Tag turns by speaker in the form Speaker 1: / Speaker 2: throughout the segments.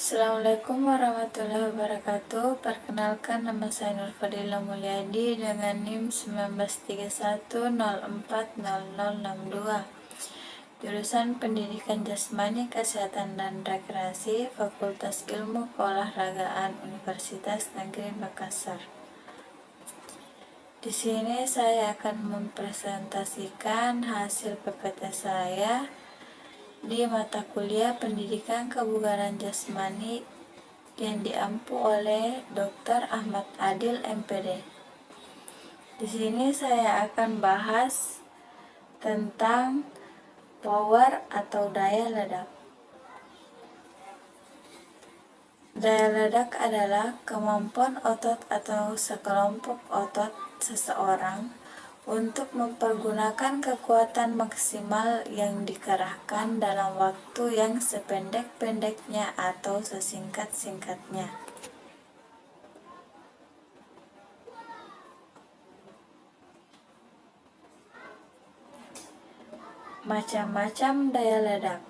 Speaker 1: Assalamualaikum warahmatullahi wabarakatuh. Perkenalkan, nama saya Nurfadila Mulyadi dengan NIM 1931040062. Jurusan Pendidikan Jasmani, Kesehatan dan Rekreasi, Fakultas Ilmu Keolahragaan Universitas Negeri Makassar. Di sini saya akan mempresentasikan hasil PPT saya di mata kuliah Pendidikan Kebugaran Jasmani yang diampu oleh Dr. Ahmad Adil MPD. Di sini saya akan bahas tentang power atau daya ledak. Daya ledak adalah kemampuan otot atau sekelompok otot seseorang untuk mempergunakan kekuatan maksimal yang dikerahkan dalam waktu yang sependek-pendeknya atau sesingkat-singkatnya. Macam-macam daya ledak.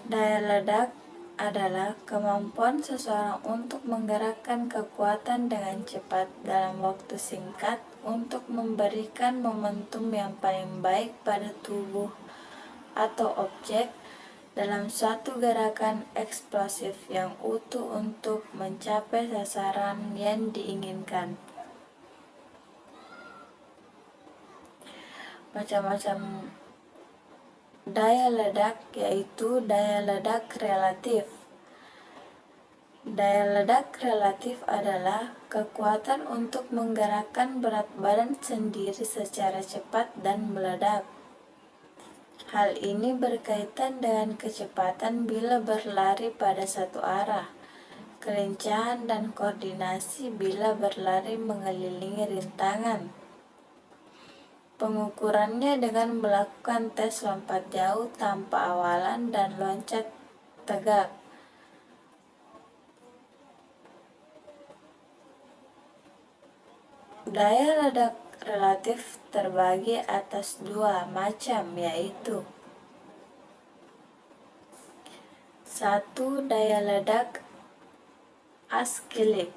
Speaker 1: Daya ledak adalah kemampuan seseorang untuk menggerakkan kekuatan dengan cepat dalam waktu singkat untuk memberikan momentum yang paling baik pada tubuh atau objek dalam suatu gerakan eksplosif yang utuh untuk mencapai sasaran yang diinginkan. Macam-macam daya ledak yaitu daya ledak relatif. Daya ledak relatif adalah kekuatan untuk menggerakkan berat badan sendiri secara cepat dan meledak. Hal ini berkaitan dengan kecepatan bila berlari pada satu arah, kelincahan dan koordinasi bila berlari mengelilingi rintangan. Pengukurannya dengan melakukan tes lompat jauh tanpa awalan dan loncat tegak. Daya ledak relatif terbagi atas dua macam, yaitu 1. Daya ledak askilik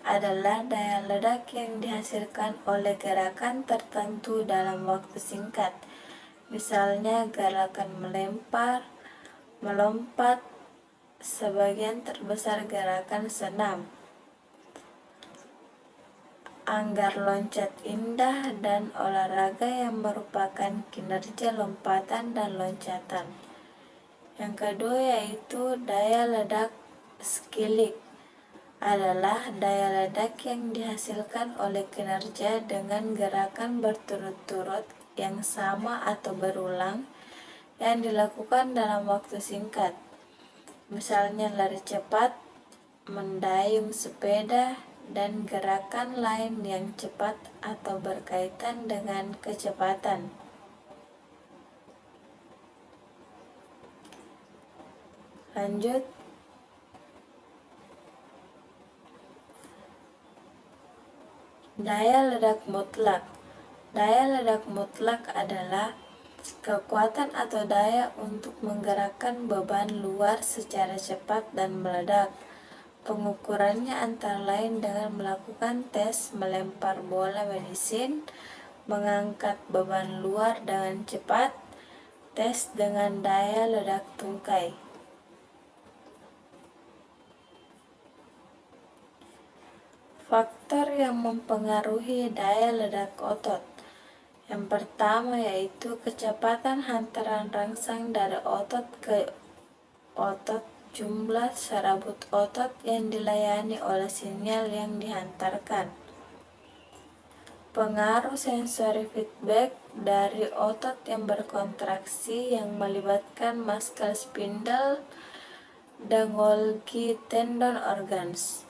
Speaker 1: adalah daya ledak yang dihasilkan oleh gerakan tertentu dalam waktu singkat, misalnya gerakan melempar, melompat, sebagian terbesar gerakan senam, anggar loncat indah, dan olahraga yang merupakan kinerja lompatan dan loncatan. Yang kedua yaitu daya ledak skilik adalah daya ledak yang dihasilkan oleh kinerja dengan gerakan berturut-turut yang sama atau berulang yang dilakukan dalam waktu singkat, misalnya lari cepat, mendayung sepeda, dan gerakan lain yang cepat atau berkaitan dengan kecepatan. Lanjut, daya ledak mutlak. Daya ledak mutlak adalah kekuatan atau daya untuk menggerakkan beban luar secara cepat dan meledak. Pengukurannya antara lain dengan melakukan tes melempar bola medisin, mengangkat beban luar dengan cepat, tes dengan daya ledak tungkai. Faktor yang mempengaruhi daya ledak otot. Yang pertama yaitu kecepatan hantaran rangsang dari otot ke otot, jumlah serabut otot yang dilayani oleh sinyal yang dihantarkan. Pengaruh sensori feedback dari otot yang berkontraksi yang melibatkan muscle spindle dan Golgi tendon organs.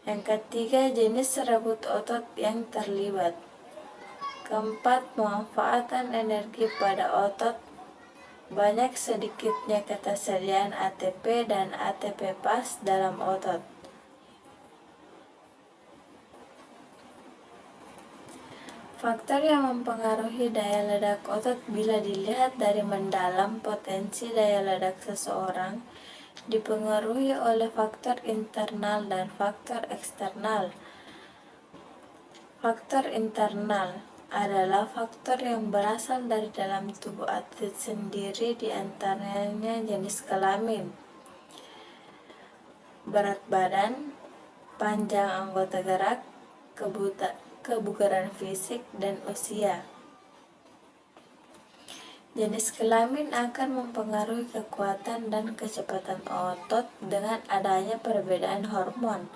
Speaker 1: Yang ketiga, jenis serabut otot yang terlibat. Keempat, pemanfaatan energi pada otot. Banyak sedikitnya ketersediaan ATP dan ATP pas dalam otot. Faktor yang mempengaruhi daya ledak otot bila dilihat dari mendalam potensi daya ledak seseorang dipengaruhi oleh faktor internal dan faktor eksternal. Faktor internal adalah faktor yang berasal dari dalam tubuh atlet sendiri, di antaranya jenis kelamin, berat badan, panjang anggota gerak, kebugaran fisik, dan usia. Jenis kelamin akan mempengaruhi kekuatan dan kecepatan otot dengan adanya perbedaan hormon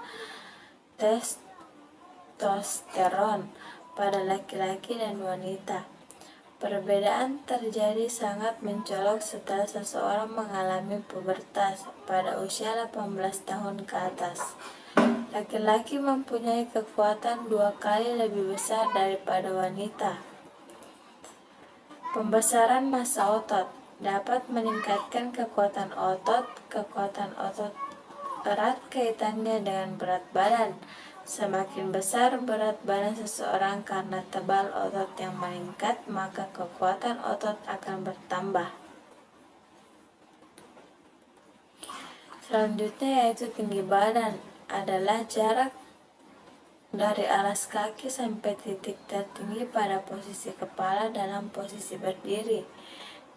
Speaker 1: testosteron pada laki-laki dan wanita. Perbedaan terjadi sangat mencolok setelah seseorang mengalami pubertas pada usia 18 tahun ke atas. Laki-laki mempunyai kekuatan 2 kali lebih besar daripada wanita. Pembesaran massa otot dapat meningkatkan kekuatan otot. Kekuatan otot erat kaitannya dengan berat badan. Semakin besar berat badan seseorang karena tebal otot yang meningkat, maka kekuatan otot akan bertambah. Selanjutnya yaitu tinggi badan, adalah jarak dari alas kaki sampai titik tertinggi pada posisi kepala dalam posisi berdiri.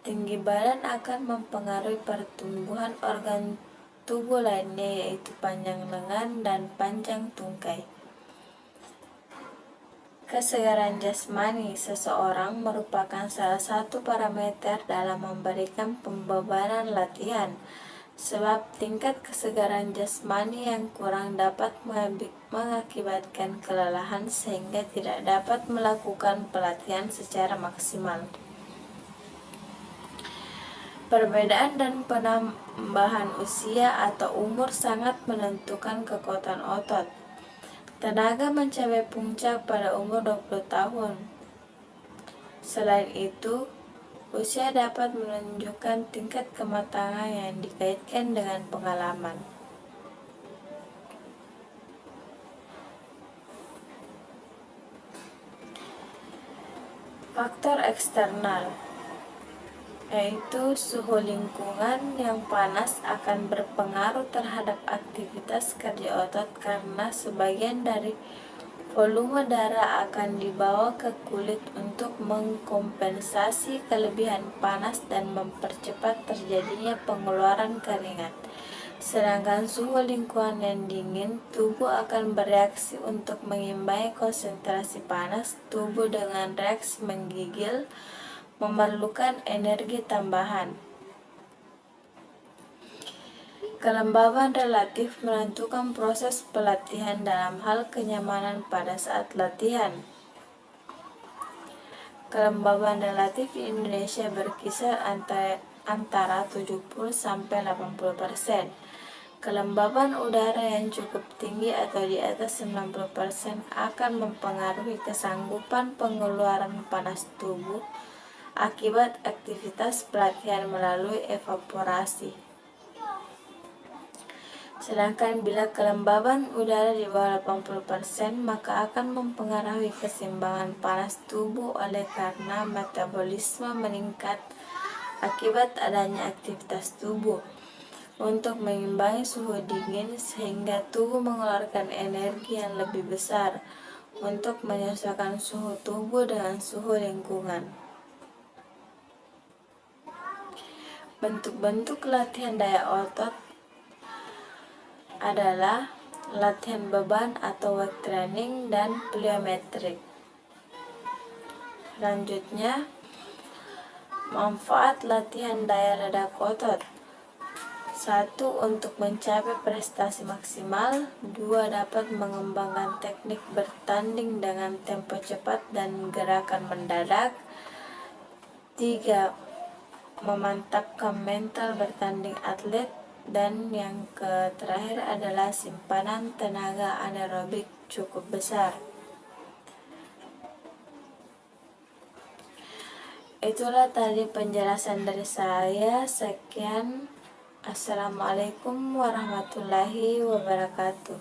Speaker 1: Tinggi badan akan mempengaruhi pertumbuhan organ tubuh lainnya, yaitu panjang lengan dan panjang tungkai. Kesegaran jasmani seseorang merupakan salah satu parameter dalam memberikan pembebanan latihan, sebab tingkat kesegaran jasmani yang kurang dapat mengakibatkan kelelahan sehingga tidak dapat melakukan pelatihan secara maksimal. Perbedaan dan penambahan usia atau umur sangat menentukan kekuatan otot. Tenaga mencapai puncak pada umur 20 tahun. Selain itu, usia dapat menunjukkan tingkat kematangan yang dikaitkan dengan pengalaman. Faktor eksternal, yaitu suhu lingkungan yang panas akan berpengaruh terhadap aktivitas kerja otot karena sebagian dari volume darah akan dibawa ke kulit untuk mengkompensasi kelebihan panas dan mempercepat terjadinya pengeluaran keringat. Sedangkan suhu lingkungan yang dingin, tubuh akan bereaksi untuk mengimbangi konsentrasi panas tubuh dengan reaksi menggigil, memerlukan energi tambahan. Kelembaban relatif menentukan proses pelatihan dalam hal kenyamanan pada saat latihan. Kelembaban relatif di Indonesia berkisar antara 70-80%. Kelembaban udara yang cukup tinggi atau di atas 90% akan mempengaruhi kesanggupan pengeluaran panas tubuh akibat aktivitas pelatihan melalui evaporasi. Sedangkan bila kelembaban udara di bawah 80%, maka akan mempengaruhi keseimbangan panas tubuh oleh karena metabolisme meningkat akibat adanya aktivitas tubuh untuk mengimbangi suhu dingin, sehingga tubuh mengeluarkan energi yang lebih besar untuk menyesuaikan suhu tubuh dengan suhu lingkungan. Bentuk-bentuk latihan daya otot adalah latihan beban atau weight training dan plyometric. Selanjutnya, manfaat latihan daya ledak otot. 1. Untuk mencapai prestasi maksimal. 2. Dapat mengembangkan teknik bertanding dengan tempo cepat dan gerakan mendadak. 3. Memantapkan mental bertanding atlet. Dan yang terakhir adalah simpanan tenaga anaerobik cukup besar. Itulah tadi penjelasan dari saya. Sekian. Assalamualaikum warahmatullahi wabarakatuh.